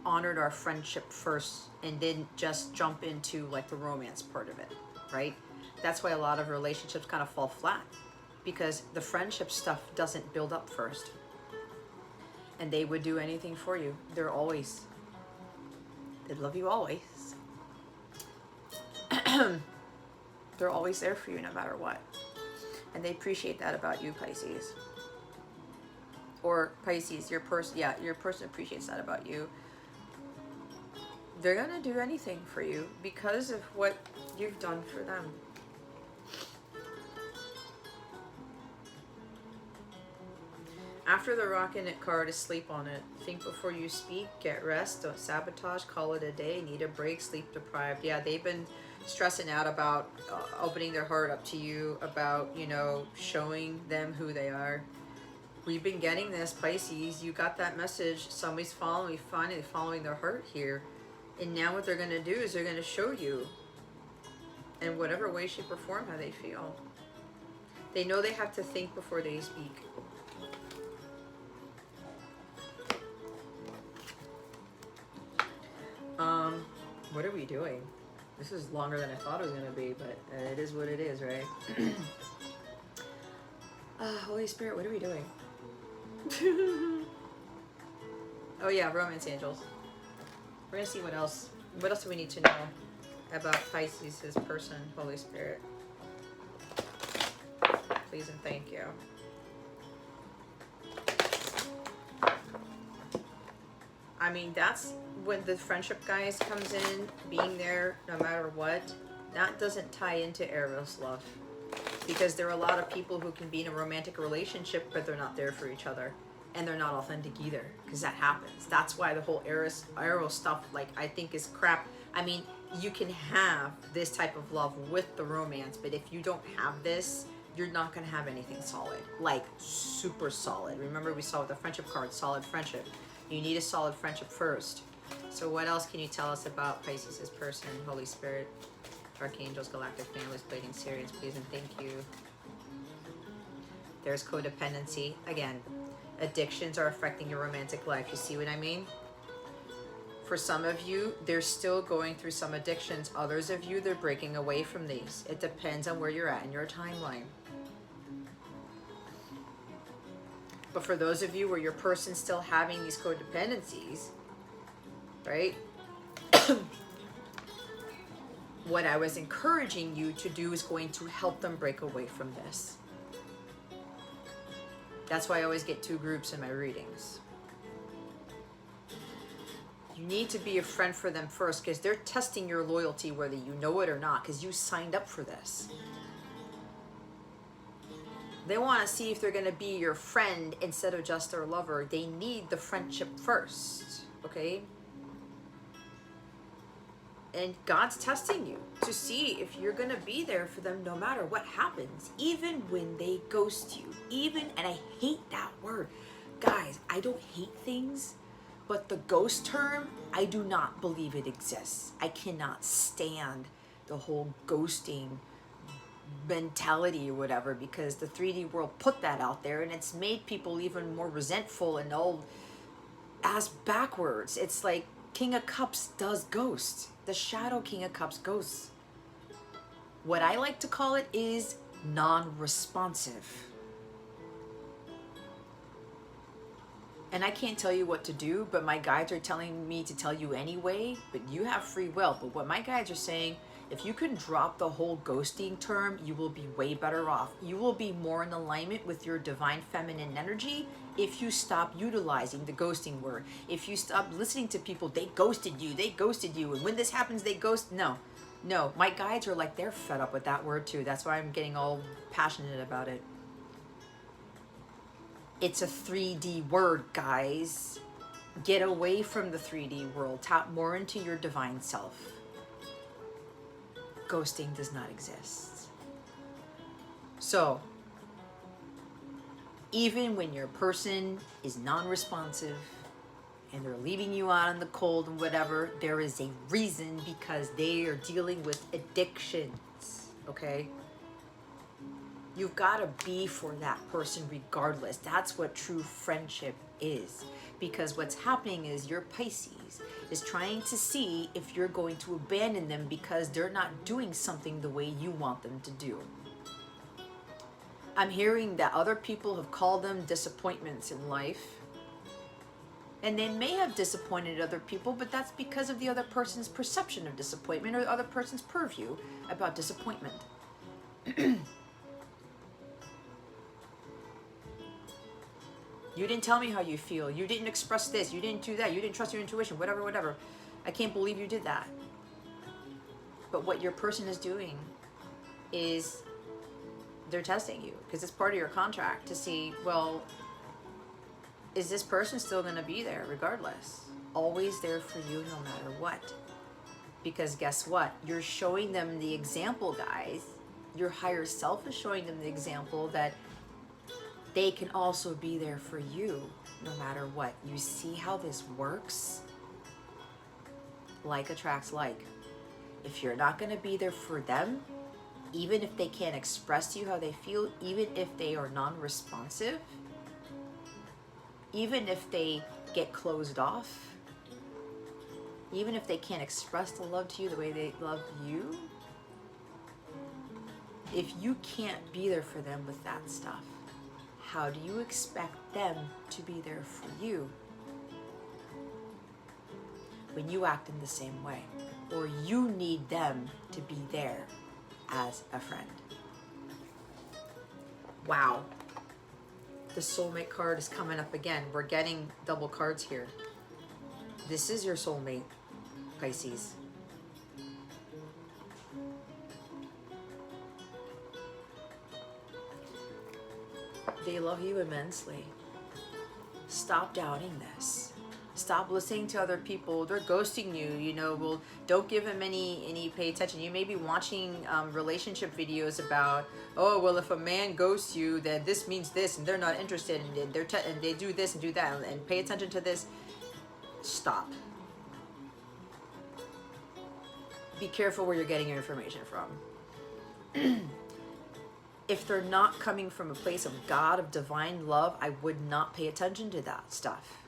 honored our friendship first and didn't just jump into like the romance part of it, right? That's why a lot of relationships kind of fall flat, because the friendship stuff doesn't build up first. And they would do anything for you. They'd love you always. They're always there for you no matter what. And they appreciate that about you, Pisces. Or Pisces, your person appreciates that about you. They're gonna do anything for you because of what you've done for them. After the rockin' it card is sleep on it. Think before you speak, get rest, don't sabotage, call it a day, need a break, sleep deprived. Yeah, they've been stressing out about opening their heart up to you, about, you know, showing them who they are. We've been getting this, Pisces. You got that message. Somebody's finally following their heart here. And now what they're going to do is they're going to show you, in whatever way, shape, or form, how they feel. They know they have to think before they speak. What are we doing? This is longer than I thought it was going to be, but it is what it is, right? Holy Spirit, what are we doing? Oh yeah, romance angels. We're going to see what else. What else do we need to know about Pisces' person, Holy Spirit? Please and thank you. I mean, that's when the friendship guys comes in, being there no matter what. That doesn't tie into Eros love, because there are a lot of people who can be in a romantic relationship, but they're not there for each other, and they're not authentic either, because that happens. That's why the whole Eros stuff, like, I think is crap. I mean, you can have this type of love with the romance, but if you don't have this, you're not going to have anything solid, like super solid. Remember, we saw with the friendship card, solid friendship. You need a solid friendship first. So what else can you tell us about Pisces' person, Holy Spirit, Archangels, Galactic Families, Plating Syrians, please and thank you. There's codependency. Again, addictions are affecting your romantic life. You see what I mean? For some of you, they're still going through some addictions. Others of you, they're breaking away from these. It depends on where you're at in your timeline. But for those of you where your person's still having these codependencies, right? What I was encouraging you to do is going to help them break away from this. That's why I always get 2 groups in my readings. You need to be a friend for them first, because they're testing your loyalty whether you know it or not, because you signed up for this. They want to see if they're going to be your friend instead of just their lover. They need the friendship first, okay? And God's testing you to see if you're going to be there for them no matter what happens, even when they ghost you. Even, and I hate that word. Guys, I don't hate things, but the ghost term, I do not believe it exists. I cannot stand the whole ghosting mentality or whatever, because the 3D world put that out there, and it's made people even more resentful and all ass backwards. It's like King of Cups does ghost. The Shadow King of Cups ghosts. What I like to call it is non-responsive. And I can't tell you what to do, but my guides are telling me to tell you anyway, but you have free will. But what my guides are saying, if you can drop the whole ghosting term, you will be way better off. You will be more in alignment with your divine feminine energy if you stop utilizing the ghosting word. If you stop listening to people, they ghosted you, and when this happens, they ghost. No, my guides are like, they're fed up with that word too. That's why I'm getting all passionate about it. It's a 3D word, guys. Get away from the 3D world. Tap more into your divine self. Ghosting does not exist. So, even when your person is non-responsive and they're leaving you out in the cold and whatever, there is a reason, because they are dealing with addictions, okay? You've got to be for that person regardless. That's what true friendship is. Because what's happening is your Pisces is trying to see if you're going to abandon them because they're not doing something the way you want them to do. I'm hearing that other people have called them disappointments in life. And they may have disappointed other people, but that's because of the other person's perception of disappointment or the other person's purview about disappointment. You didn't tell me how you feel. You didn't express this. You didn't do that. You didn't trust your intuition. Whatever. I can't believe you did that. But what your person is doing is they're testing you, because it's part of your contract to see, well, is this person still going to be there regardless? Always there for you no matter what. Because guess what? You're showing them the example, guys. Your higher self is showing them the example that they can also be there for you no matter what. You see how this works? Like attracts like. If you're not going to be there for them, even if they can't express to you how they feel, even if they are non-responsive, even if they get closed off, even if they can't express the love to you the way they love you, if you can't be there for them with that stuff, how do you expect them to be there for you when you act in the same way? Or you need them to be there as a friend. Wow. The soulmate card is coming up again. We're getting double cards here. This is your soulmate, Pisces. They love you immensely. Stop doubting this. Stop listening to other people. They're ghosting you, you know. Well, don't give them any pay attention. You may be watching relationship videos about, oh, well, if a man ghosts you, then this means this, and they're not interested, and and they do this and do that, and pay attention to this. Stop. Be careful where you're getting your information from. If they're not coming from a place of God, of divine love, I would not pay attention to that stuff.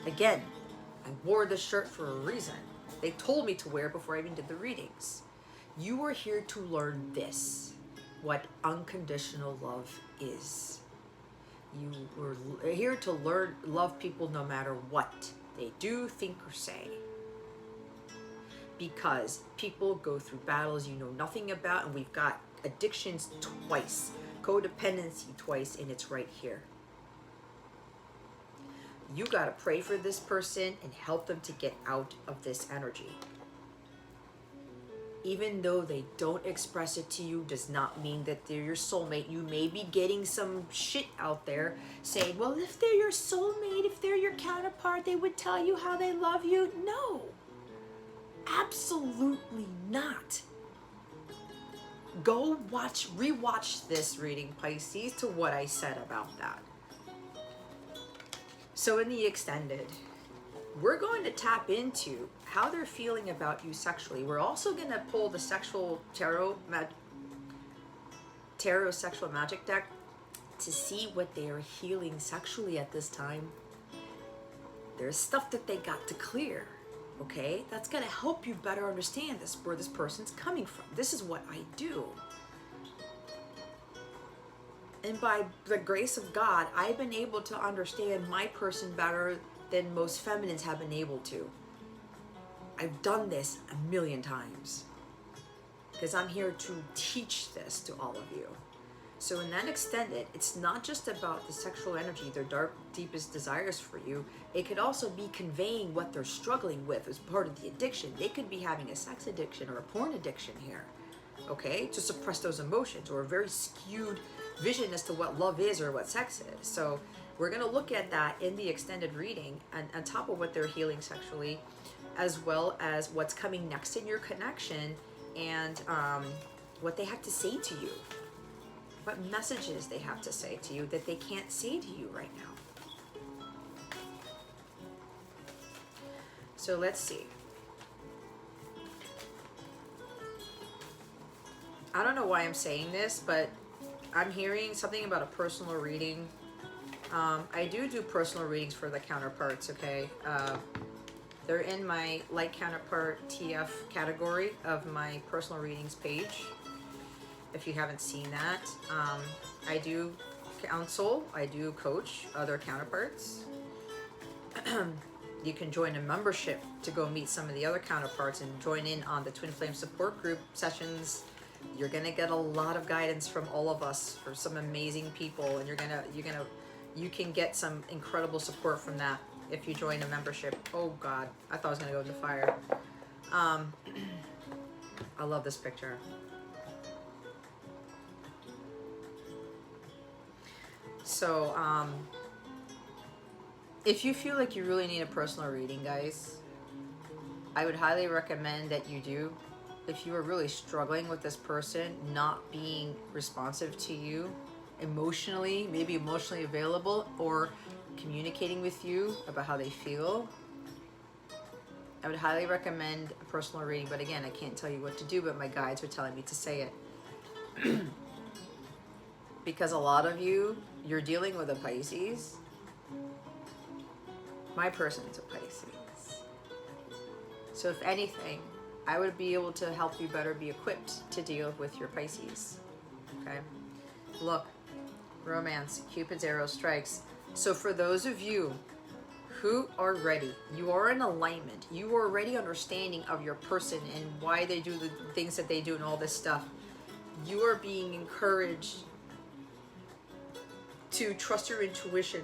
Again, I wore this shirt for a reason. They told me to wear it before I even did the readings. You are here to learn this, what unconditional love is. You were here to learn, love people no matter what they do, think, or say. Because people go through battles you know nothing about, and we've got addictions twice, codependency twice, and it's right here. You got to pray for this person and help them to get out of this energy. Even though they don't express it to you, does not mean that they're your soulmate. You may be getting some shit out there saying, well, if they're your soulmate, if they're your counterpart, they would tell you how they love you. No, absolutely not. Go rewatch this reading, Pisces, to what I said about that. So in the extended, we're going to tap into how they're feeling about you sexually. We're also going to pull the sexual tarot sexual magic deck to see what they are healing sexually at this time. There's stuff that they got to clear, okay? That's going to help you better understand this, where this person's coming from. This is what I do. And by the grace of God, I've been able to understand my person better than most feminines have been able to. I've done this a million times because I'm here to teach this to all of you. So in that extended, it's not just about the sexual energy, their dark, deepest desires for you. It could also be conveying what they're struggling with as part of the addiction. They could be having a sex addiction or a porn addiction here, okay, to suppress those emotions, or a very skewed vision as to what love is or what sex is. So we're going to look at that in the extended reading, and on top of what they're healing sexually, as well as what's coming next in your connection, and what they have to say to you, what messages they have to say to you that they can't say to you right now. So let's see. I don't know why I'm saying this, but I'm hearing something about a personal reading. I do personal readings for the counterparts, okay? They're in my Light Counterpart TF category of my personal readings page. If you haven't seen that, I do counsel, I do coach other counterparts. You can join a membership to go meet some of the other counterparts and join in on the Twin Flame support group sessions. You're gonna get a lot of guidance from all of us, for some amazing people, and you can get some incredible support from that if you join a membership. Oh God, I thought I was gonna go into fire. I love this picture. So if you feel like you really need a personal reading, guys, I would highly recommend that you do. If you are really struggling with this person not being responsive to you emotionally, maybe emotionally available, or communicating with you about how they feel, I would highly recommend a personal reading. But again, I can't tell you what to do, but my guides are telling me to say it. Because a lot of you, you're dealing with a Pisces. My person's a Pisces. So if anything, I would be able to help you better be equipped to deal with your Pisces. Okay? Look, romance, Cupid's arrow strikes. So for those of you who are ready, you are in alignment, you are already understanding of your person and why they do the things that they do and all this stuff, you are being encouraged to trust your intuition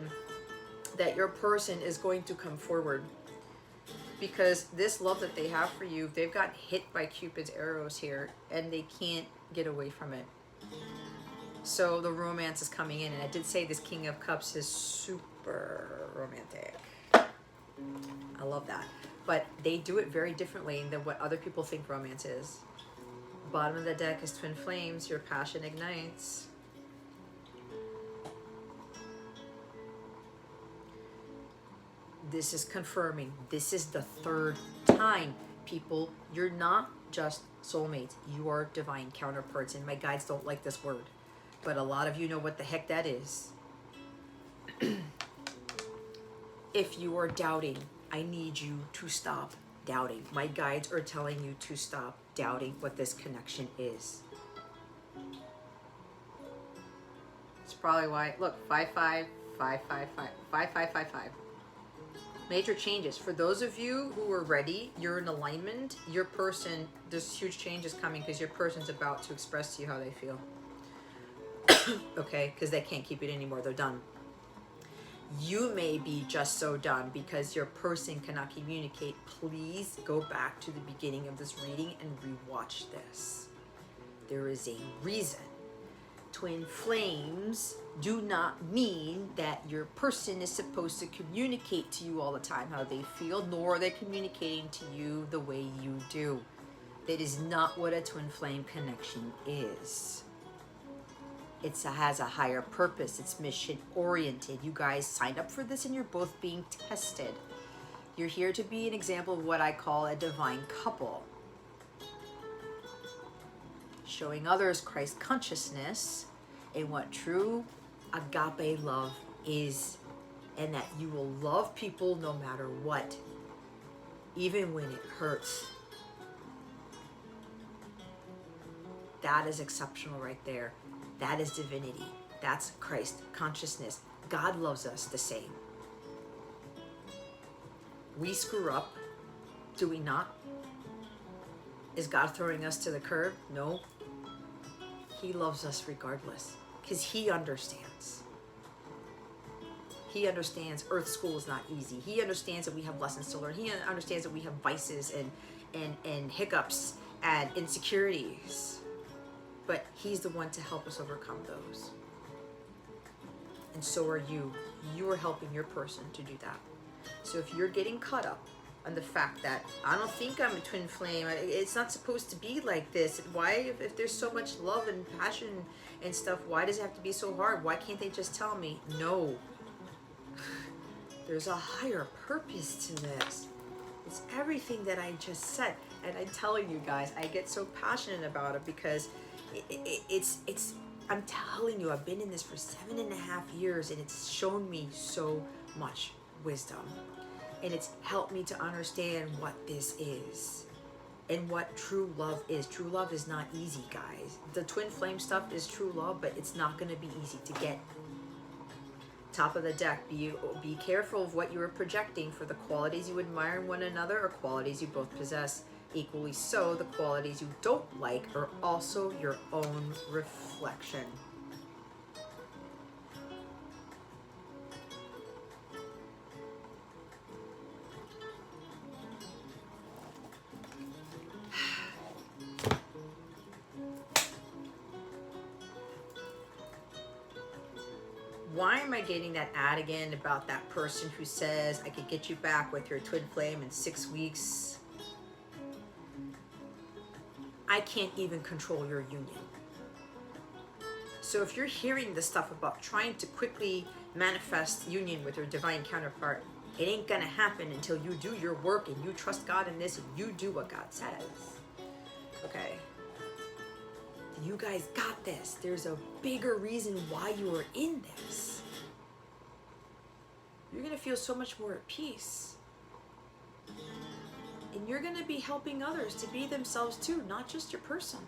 that your person is going to come forward, because this love that they have for you, they've got hit by Cupid's arrows here and they can't get away from it. So the romance is coming in, and I did say this King of Cups is super romantic. I love that. But they do it very differently than what other people think romance is. Bottom of the deck is Twin Flames. Your passion ignites. This is confirming. This is the third time, people. You're not just soulmates. You are divine counterparts. And my guides don't like this word, but a lot of you know what the heck that is. If you are doubting, I need you to stop doubting. My guides are telling you to stop doubting what this connection is. It's probably why, look, 55555555. Major changes. For those of you who are ready, you're in alignment, your person, there's huge changes coming because your person's about to express to you how they feel. Okay, because they can't keep it anymore, they're done. You may be just so done because your person cannot communicate. Please go back to the beginning of this reading and rewatch this. There is a reason. Twin flames do not mean that your person is supposed to communicate to you all the time how they feel, nor are they communicating to you the way you do. That is not what a twin flame connection is. It has a higher purpose. It's mission oriented. You guys signed up for this and you're both being tested. You're here to be an example of what I call a divine couple. Showing others Christ consciousness and what true agape love is, and that you will love people no matter what, even when it hurts. That is exceptional right there. That is divinity. That's Christ consciousness. God loves us the same. We screw up, do we not? Is God throwing us to the curb? No. He loves us regardless because he understands. He understands Earth school is not easy. He understands that we have lessons to learn. He understands that we have vices and hiccups and insecurities. But he's the one to help us overcome those. And so are you. You are helping your person to do that. So if you're getting caught up on the fact that I don't think I'm a twin flame, it's not supposed to be like this. Why, if there's so much love and passion and stuff, why does it have to be so hard? Why can't they just tell me? No. There's a higher purpose to this. It's everything that I just said. And I'm telling you guys, I get so passionate about it because it's I'm telling you, I've been in this for 7.5 years and it's shown me so much wisdom, and it's helped me to understand what this is and what true love is. True love is not easy, guys. The twin flame stuff is true love, but it's not going to be easy to get. Top of the deck, be careful of what you are projecting for the qualities you admire in one another or qualities you both possess. Equally so, the qualities you don't like are also your own reflection. Why am I getting that ad again about that person who says I could get you back with your twin flame in 6 weeks? I can't even control your union. So if you're hearing this stuff about trying to quickly manifest union with your divine counterpart, it ain't gonna happen until you do your work and you trust God in this and you do what God says. Okay? You guys got this. There's a bigger reason why you are in this. You're gonna feel so much more at peace. And you're going to be helping others to be themselves too, not just your person.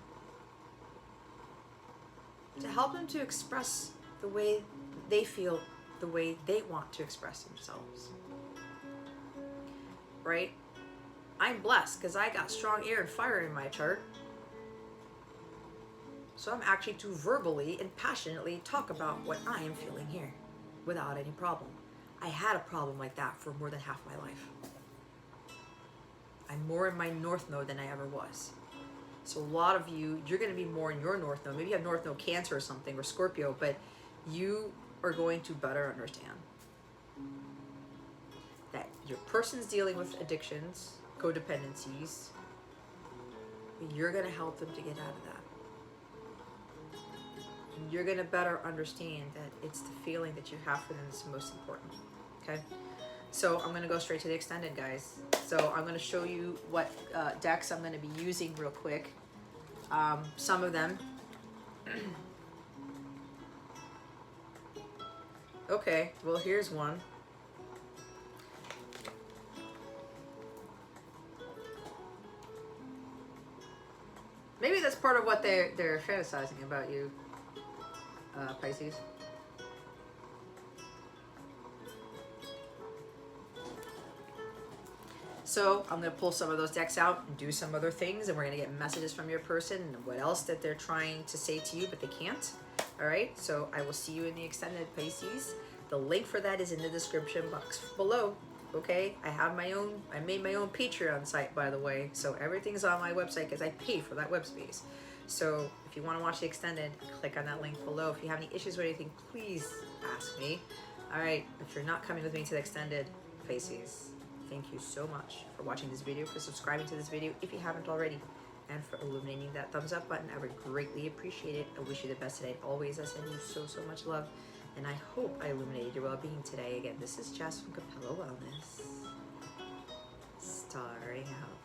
To help them to express the way they feel, the way they want to express themselves. Right? I'm blessed because I got strong air and fire in my chart. So I'm actually to verbally and passionately talk about what I am feeling here without any problem. I had a problem like that for more than half my life. I'm more in my North Node than I ever was. So a lot of you, you're going to be more in your North Node. Maybe you have North Node Cancer or something, or Scorpio, but you are going to better understand that your person's dealing with addictions, codependencies. You're going to help them to get out of that. And you're going to better understand that it's the feeling that you have for them that's most important. Okay? So I'm going to go straight to the extended, guys. So I'm going to show you what decks I'm going to be using real quick. Some of them. Okay, well, here's one. Maybe that's part of what they're fantasizing about you, Pisces. So I'm going to pull some of those decks out and do some other things, and we're going to get messages from your person and what else that they're trying to say to you, but they can't. All right, so I will see you in the extended, Pisces. The link for that is in the description box below. Okay, I made my own Patreon site, by the way, so everything's on my website because I pay for that web space. So if you want to watch the extended, click on that link below. If you have any issues or anything, please ask me. All right, if you're not coming with me to the extended, Pisces, thank you so much for watching this video, for subscribing to this video if you haven't already, and for illuminating that thumbs up button. I would greatly appreciate it. I wish you the best today. Always, I send you so much love. And I hope I illuminated your well-being today. Again, this is Jess from Capella Wellness, starring out.